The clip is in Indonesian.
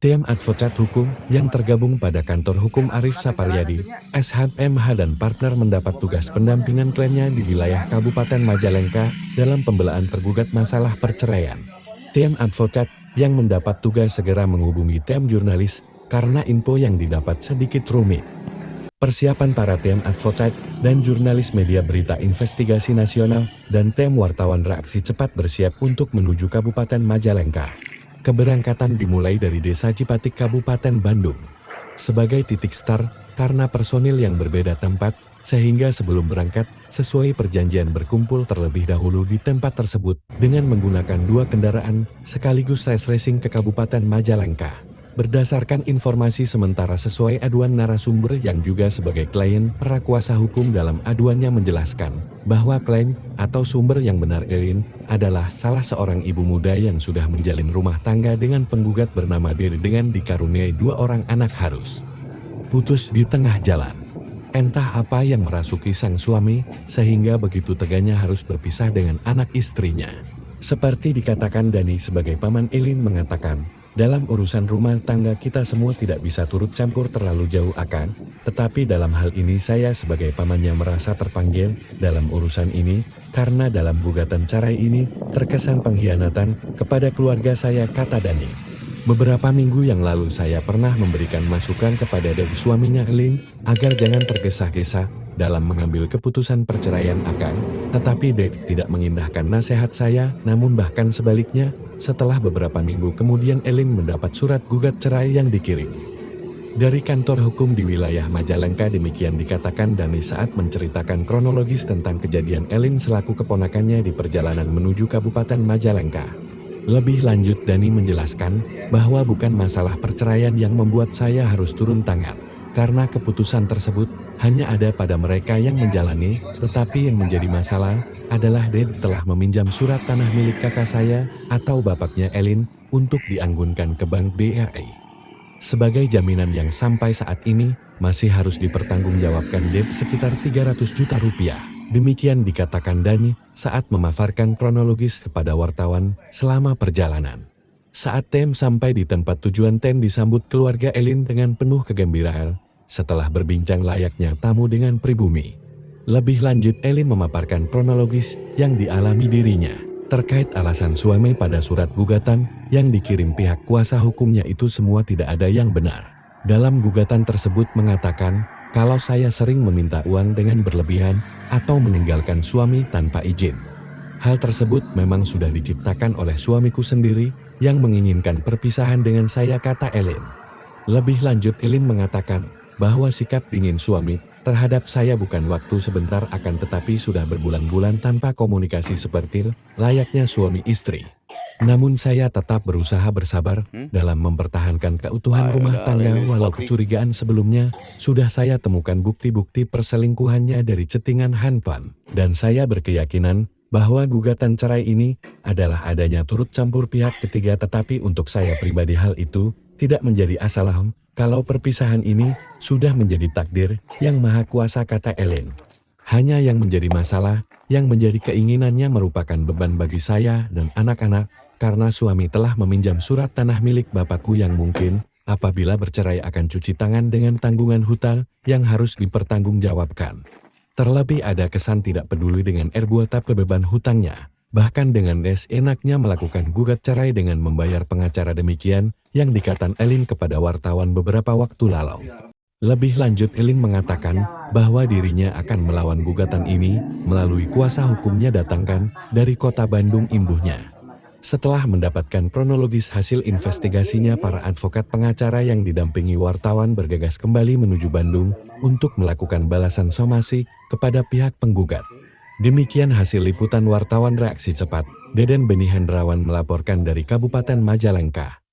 Tim advokat hukum yang tergabung pada kantor hukum Aris Saparyadi, SHMH dan partner mendapat tugas pendampingan kliennya di wilayah Kabupaten Majalengka dalam pembelaan tergugat masalah perceraian. Tim advokat yang mendapat tugas segera menghubungi tim jurnalis karena info yang didapat sedikit rumit. Persiapan para tim advokat dan jurnalis media berita investigasi nasional dan tim wartawan reaksi cepat bersiap untuk menuju Kabupaten Majalengka. Keberangkatan dimulai dari Desa Cipatik Kabupaten Bandung. Sebagai titik start, karena personil yang berbeda tempat, sehingga sebelum berangkat, sesuai perjanjian berkumpul terlebih dahulu di tempat tersebut dengan menggunakan 2 kendaraan sekaligus race racing ke Kabupaten Majalengka. Berdasarkan informasi sementara sesuai aduan narasumber yang juga sebagai klien, para kuasa hukum dalam aduannya menjelaskan bahwa klien atau sumber yang benar Elin adalah salah seorang ibu muda yang sudah menjalin rumah tangga dengan penggugat bernama Dede dengan dikaruniai 2 orang anak harus putus di tengah jalan. Entah apa yang merasuki sang suami sehingga begitu teganya harus berpisah dengan anak istrinya. Seperti dikatakan Dani sebagai paman, Elin mengatakan, dalam urusan rumah tangga kita semua tidak bisa turut campur terlalu jauh tetapi dalam hal ini saya sebagai pamannya merasa terpanggil dalam urusan ini, karena dalam gugatan cerai ini terkesan pengkhianatan kepada keluarga saya, kata Dani. Beberapa minggu yang lalu saya pernah memberikan masukan kepada dari suaminya Elin agar jangan tergesa-gesa dalam mengambil keputusan perceraian tetapi Dek tidak mengindahkan nasihat saya, namun bahkan sebaliknya, setelah beberapa minggu kemudian Elin mendapat surat gugat cerai yang dikirim dari kantor hukum di wilayah Majalengka. Demikian dikatakan Dani saat menceritakan kronologis tentang kejadian Elin selaku keponakannya di perjalanan menuju Kabupaten Majalengka. Lebih lanjut Dani menjelaskan bahwa bukan masalah perceraian yang membuat saya harus turun tangan, karena keputusan tersebut hanya ada pada mereka yang menjalani, tetapi yang menjadi masalah adalah Dede telah meminjam surat tanah milik kakak saya atau bapaknya Elin untuk dianggunkan ke Bank BRI. Sebagai jaminan yang sampai saat ini masih harus dipertanggungjawabkan Dede sekitar 300 juta rupiah. Demikian dikatakan Dani saat memaparkan kronologis kepada wartawan selama perjalanan. Saat Tem sampai di tempat tujuan, Tem disambut keluarga Elin dengan penuh kegembiraan setelah berbincang layaknya tamu dengan pribumi. Lebih lanjut Elin memaparkan kronologis yang dialami dirinya terkait alasan suami pada surat gugatan yang dikirim pihak kuasa hukumnya. Itu semua tidak ada yang benar. Dalam gugatan tersebut mengatakan kalau saya sering meminta uang dengan berlebihan atau meninggalkan suami tanpa izin. Hal tersebut memang sudah diciptakan oleh suamiku sendiri yang menginginkan perpisahan dengan saya, kata Elin. Lebih lanjut Elin mengatakan bahwa sikap dingin suami terhadap saya bukan waktu sebentar tetapi sudah berbulan-bulan tanpa komunikasi seperti layaknya suami istri. Namun saya tetap berusaha bersabar dalam mempertahankan keutuhan rumah tangga walau kecurigaan sebelumnya sudah saya temukan bukti-bukti perselingkuhannya dari chattingan handphone. Dan saya berkeyakinan bahwa gugatan cerai ini adalah adanya turut campur pihak ketiga, tetapi untuk saya pribadi hal itu tidak menjadi masalah kalau perpisahan ini sudah menjadi takdir yang maha kuasa, kata Elin. Hanya yang menjadi masalah, yang menjadi keinginannya merupakan beban bagi saya dan anak-anak, karena suami telah meminjam surat tanah milik bapakku yang mungkin apabila bercerai akan cuci tangan dengan tanggungan hutang yang harus dipertanggungjawabkan. Terlebih ada kesan tidak peduli dengan beban beban hutangnya. Bahkan dengan enaknya melakukan gugat cerai dengan membayar pengacara, demikian yang dikatakan Elin kepada wartawan beberapa waktu lalu. Lebih lanjut Elin mengatakan bahwa dirinya akan melawan gugatan ini melalui kuasa hukumnya datangkan dari kota Bandung, imbuhnya. Setelah mendapatkan kronologis hasil investigasinya, para advokat pengacara yang didampingi wartawan bergegas kembali menuju Bandung untuk melakukan balasan somasi kepada pihak penggugat. Demikian hasil liputan wartawan reaksi cepat. Deden Beni Hendrawan melaporkan dari Kabupaten Majalengka.